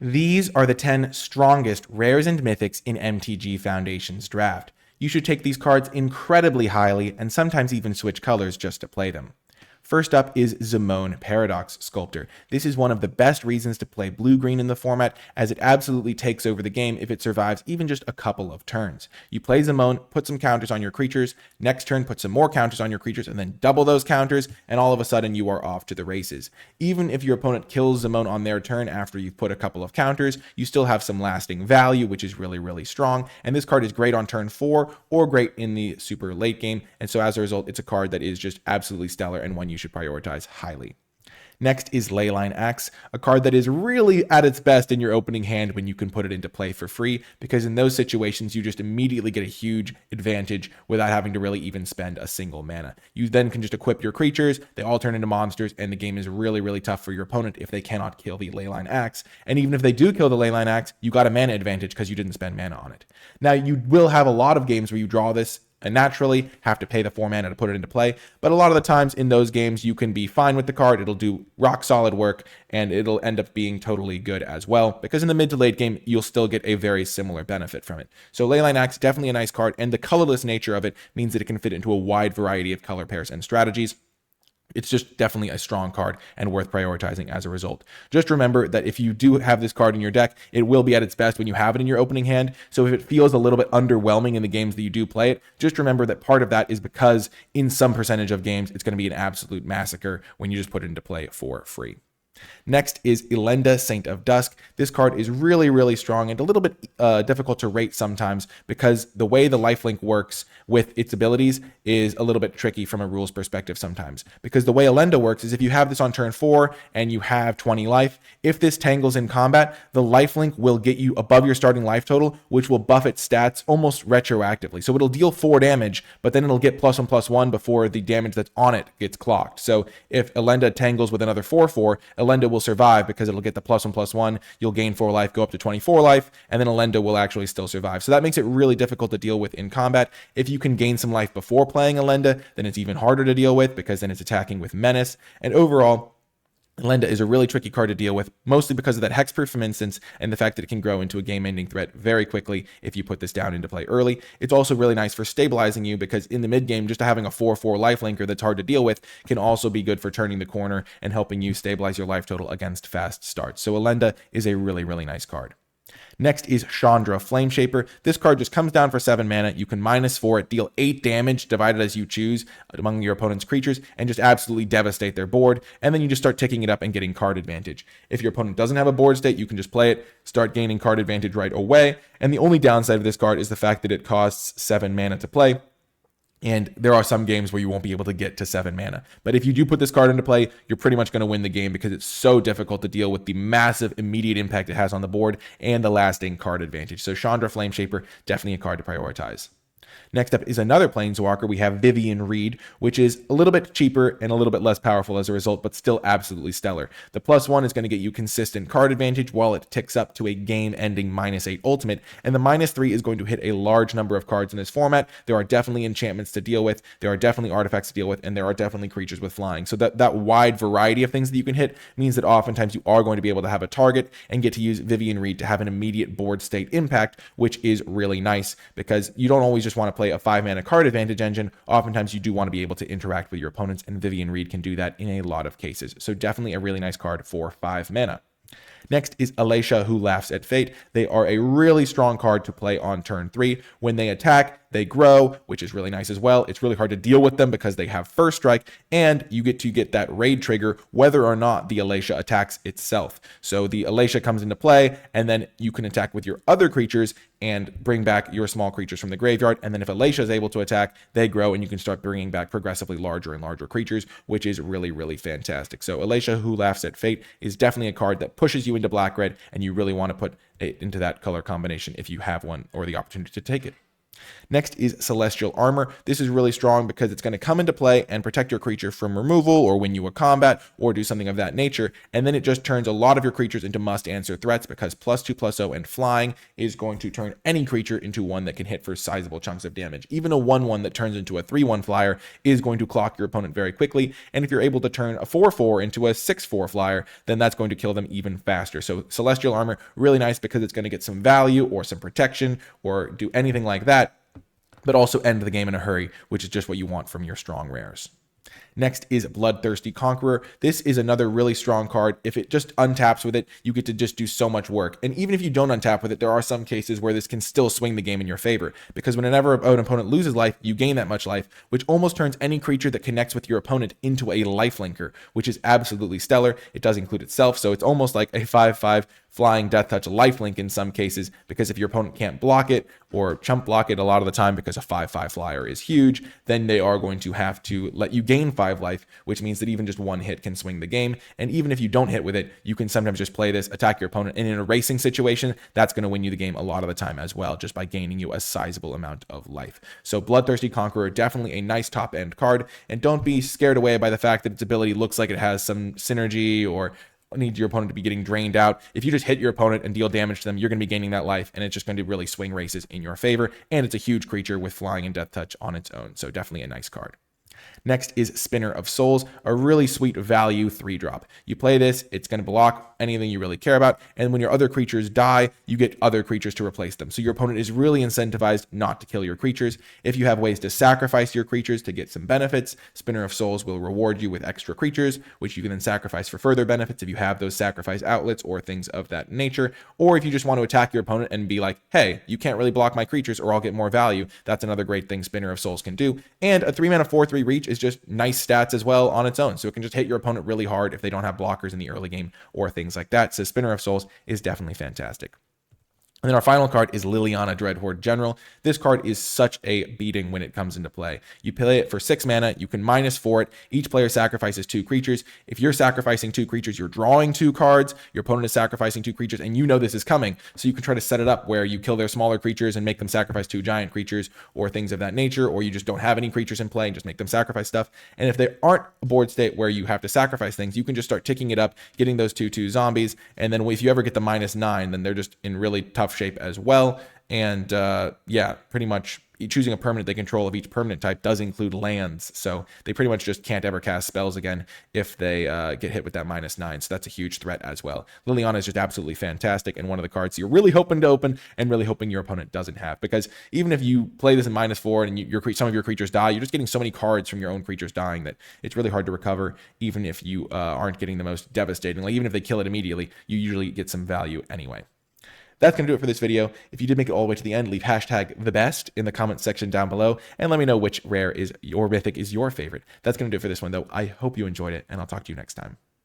These are the 10 strongest rares and mythics in MTG Foundation's draft. You should take these cards incredibly highly and sometimes even switch colors just to play them. First up is Zimone Paradox Sculptor. This is one of the best reasons to play blue-green in the format, as it absolutely takes over the game if it survives even just a couple of turns. You play Zimone, put some counters on your creatures, next turn put some more counters on your creatures, and then double those counters, and all of a sudden you are off to the races. Even if your opponent kills Zimone on their turn after you've put a couple of counters, you still have some lasting value, which is really, really strong, and this card is great on turn 4 or great in the super late game, and so as a result, it's a card that is just absolutely stellar and one you should prioritize highly. Next is Leyline Axe, a card that is really at its best in your opening hand when you can put it into play for free, because in those situations you just immediately get a huge advantage without having to really even spend a single mana. You then can just equip your creatures, they all turn into monsters, and the game is really, really tough for your opponent if they cannot kill the Leyline Axe. And even if they do kill the Leyline Axe, you got a mana advantage because you didn't spend mana on it. Now, you will have a lot of games where you draw this and naturally have to pay the 4 mana to put it into play. But a lot of the times in those games, you can be fine with the card. It'll do rock solid work and it'll end up being totally good as well, because in the mid to late game, you'll still get a very similar benefit from it. So Leyline Axe, definitely a nice card, and the colorless nature of it means that it can fit into a wide variety of color pairs and strategies. It's just definitely a strong card and worth prioritizing as a result. Just remember that if you do have this card in your deck, it will be at its best when you have it in your opening hand. So if it feels a little bit underwhelming in the games that you do play it, just remember that part of that is because in some percentage of games, it's going to be an absolute massacre when you just put it into play for free. Next is Elenda, Saint of Dusk. This card is really, really strong and a little bit difficult to rate sometimes because the way the lifelink works with its abilities is a little bit tricky from a rules perspective sometimes. Because the way Elenda works is if you have this on turn 4 and you have 20 life, if this tangles in combat, the lifelink will get you above your starting life total, which will buff its stats almost retroactively. So it'll deal 4 damage, but then it'll get +1/+1 before the damage that's on it gets clocked. So if Elenda tangles with another 4/4, Elenda will survive because it'll get the +1/+1, you'll gain 4 life, go up to 24 life, and then Elenda will actually still survive. So that makes it really difficult to deal with in combat. If you can gain some life before playing Elenda, then it's even harder to deal with because then it's attacking with menace. And overall, Elenda is a really tricky card to deal with, mostly because of that hexproof from instance and the fact that it can grow into a game-ending threat very quickly if you put this down into play early. It's also really nice for stabilizing you because in the mid-game, just having a 4/4 lifelinker that's hard to deal with can also be good for turning the corner and helping you stabilize your life total against fast starts. So Elenda is a really, really nice card. Next is Chandra, Flameshaper. This card just comes down for 7 mana. You can -4 it, deal 8 damage divided as you choose among your opponent's creatures, and just absolutely devastate their board. And then you just start ticking it up and getting card advantage. If your opponent doesn't have a board state, you can just play it, start gaining card advantage right away. And the only downside of this card is the fact that it costs 7 mana to play. And there are some games where you won't be able to get to 7 mana. But if you do put this card into play, you're pretty much going to win the game because it's so difficult to deal with the massive immediate impact it has on the board and the lasting card advantage. So Chandra, Flameshaper, definitely a card to prioritize. Next up is another Planeswalker. We have Vivian Reed, which is a little bit cheaper and a little bit less powerful as a result, but still absolutely stellar. The +1 is going to get you consistent card advantage while it ticks up to a game-ending -8 ultimate, and the -3 is going to hit a large number of cards in this format. There are definitely enchantments to deal with, there are definitely artifacts to deal with, and there are definitely creatures with flying. So that wide variety of things that you can hit means that oftentimes you are going to be able to have a target and get to use Vivian Reed to have an immediate board state impact, which is really nice because you don't always just want to play a 5-mana card advantage engine. Oftentimes you do want to be able to interact with your opponents, and Vivian Reed can do that in a lot of cases. So definitely a really nice card for 5 mana. Next is Alacia, Who Laughs at Fate. They are a really strong card to play on turn 3. When they attack, they grow, which is really nice as well. It's really hard to deal with them because they have first strike, and you get to get that raid trigger whether or not the Alacia attacks itself. So the Alacia comes into play, and then you can attack with your other creatures and bring back your small creatures from the graveyard. And then if Alacia is able to attack, they grow, and you can start bringing back progressively larger and larger creatures, which is really, really fantastic. So Alacia, Who Laughs at Fate, is definitely a card that pushes you into black-red, and you really want to put it into that color combination if you have one or the opportunity to take it. Next is Celestial Armor. This is really strong because it's going to come into play and protect your creature from removal or win you a combat or do something of that nature. And then it just turns a lot of your creatures into must-answer threats because +2/+0 and flying is going to turn any creature into one that can hit for sizable chunks of damage. Even a 1/1 that turns into a 3/1 flyer is going to clock your opponent very quickly. And if you're able to turn a 4/4 into a 6/4 flyer, then that's going to kill them even faster. So Celestial Armor, really nice because it's going to get some value or some protection or do anything like that, but also end the game in a hurry, which is just what you want from your strong rares. Next is Bloodthirsty Conqueror. This is another really strong card. If it just untaps with it, you get to just do so much work. And even if you don't untap with it, there are some cases where this can still swing the game in your favor. Because whenever an opponent loses life, you gain that much life, which almost turns any creature that connects with your opponent into a lifelinker, which is absolutely stellar. It does include itself, so it's almost like a 5/5 flying death touch lifelink in some cases, because if your opponent can't block it or chump block it a lot of the time because a 5/5 flyer is huge, then they are going to have to let you gain 5 life, which means that even just one hit can swing the game. And even if you don't hit with it, you can sometimes just play this, attack your opponent, and in a racing situation, that's going to win you the game a lot of the time as well, just by gaining you a sizable amount of life. So Bloodthirsty Conqueror, definitely a nice top end card, and don't be scared away by the fact that its ability looks like it has some synergy or need your opponent to be getting drained out. If you just hit your opponent and deal damage to them, you're going to be gaining that life, and it's just going to really swing races in your favor. And it's a huge creature with flying and death touch on its own, so definitely a nice card. Next is Spinner of Souls, a really sweet value 3-drop. You play this, it's going to block anything you really care about, and when your other creatures die, you get other creatures to replace them. So your opponent is really incentivized not to kill your creatures. If you have ways to sacrifice your creatures to get some benefits, Spinner of Souls will reward you with extra creatures, which you can then sacrifice for further benefits if you have those sacrifice outlets or things of that nature. Or if you just want to attack your opponent and be like, hey, you can't really block my creatures or I'll get more value, that's another great thing Spinner of Souls can do. And a 3-mana 4/3 reach is just nice stats as well on its own. So it can just hit your opponent really hard if they don't have blockers in the early game or things like that. So Spinner of Souls is definitely fantastic. And then our final card is Liliana Dreadhorde General. This card is such a beating when it comes into play. You play it for 6 mana, you can -4 it. Each player sacrifices 2 creatures. If you're sacrificing 2 creatures, you're drawing 2 cards. Your opponent is sacrificing 2 creatures, and you know this is coming. So you can try to set it up where you kill their smaller creatures and make them sacrifice 2 giant creatures or things of that nature, or you just don't have any creatures in play and just make them sacrifice stuff. And if they aren't a board state where you have to sacrifice things, you can just start ticking it up, getting those 2/2 zombies, and then if you ever get the -9, then they're just in really tough shape as well. And yeah, pretty much choosing a permanent they control of each permanent type does include lands, so they pretty much just can't ever cast spells again if they get hit with that -9, so that's a huge threat as well. Liliana is just absolutely fantastic, and one of the cards you're really hoping to open and really hoping your opponent doesn't have, because even if you play this in -4 and some of your creatures die, you're just getting so many cards from your own creatures dying that it's really hard to recover, even if you aren't getting the most devastating. Like, even if they kill it immediately, you usually get some value anyway. That's going to do it for this video. If you did make it all the way to the end, leave #TheBest in the comments section down below, and let me know which rare is your mythic is your favorite. That's going to do it for this one, though. I hope you enjoyed it, and I'll talk to you next time.